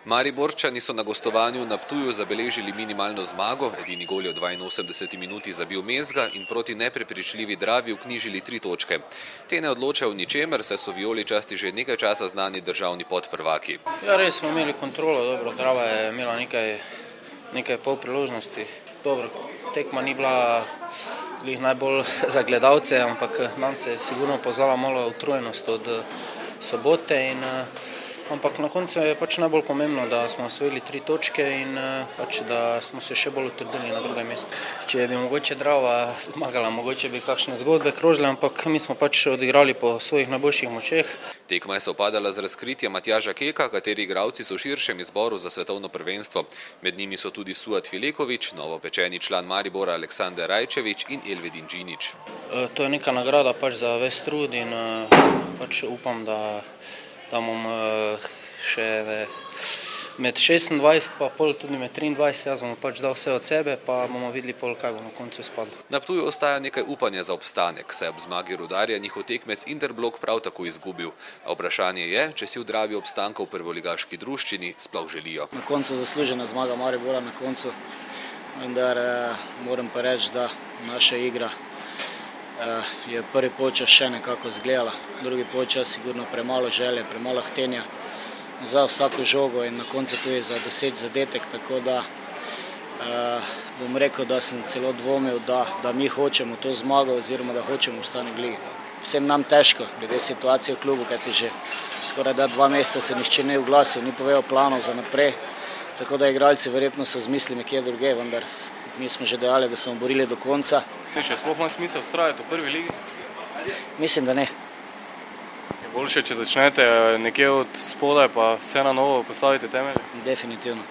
Mariborčani so na gostovanju na Ptuju zabeležili minimalno zmago, edini gol je v 82 minuti zabil Mezga in proti neprepričljivi Dravi vknjižili 3 točke. Te ne odločajo v ničemer, saj so vijoličasti že nekaj časa znani državni podprvaki. Ja, res smo imeli kontrolo, dobro, Drava je imela nekaj pol priložnosti. Dobro, tekma ni bila najbolj za gledalce, ampak nam se je sigurno poznala malo utrujenost od sobote ampak na koncu je pač najbolj pomembno, da smo osvojili 3 točke in pač da smo se še bolj utrudili na drugem mestu. Če bi mogoče Drava zmagala, mogoče bi kakšne zgodbe krožile, ampak mi smo pač odigrali po svojih najboljših močeh. Tekma je sovpadala z razkritjem Matjaža Keka, kateri igralci so v širšem izboru za svetovno prvenstvo. Med njimi so tudi Suat Fileković, novopečeni član Maribora Aleksander Rajčević in Elvedin Džinić. To je neka nagrada pač za ves trud in pač upam, da bom še med 26 pa pol tudi med 23, jaz bom pač dal vse od sebe, pa bomo videli pol, kaj bo na koncu spadlo. Na Ptuju ostaja nekaj upanja za obstanek, saj ob zmagi Rudarja njihov tekmec Interblok prav tako izgubil. A vprašanje je, če si v Dravi obstanka v prvoligaški druščini sploh želijo. Na koncu zaslužena zmaga Maribora na koncu, vendar moram pa reči, da naša igra je prvi polčas še nekako zgledala, drugi polčas sigurno premalo želje, premalo htenja za vsako žogo in na koncu tudi za doseči zadetek, tako da bom rekel, da sem celo dvomil, da mi hočemo to zmago oziroma da hočemo obstanek v ligi. Vsem nam težko, glede situacije v klubu, kajti že skoraj 2 meseca se nihče ni oglasil, ni povedal planov za naprej, tako da igralci verjetno so z mislimi kje druge, vendar mi smo že dejali, da smo borili do konca. Še sploh ima smisel vztrajati v prvi ligi? Mislim, da ne. Je boljše, če začnete nekje od spodaj pa vse na novo postavite temelje? Definitivno.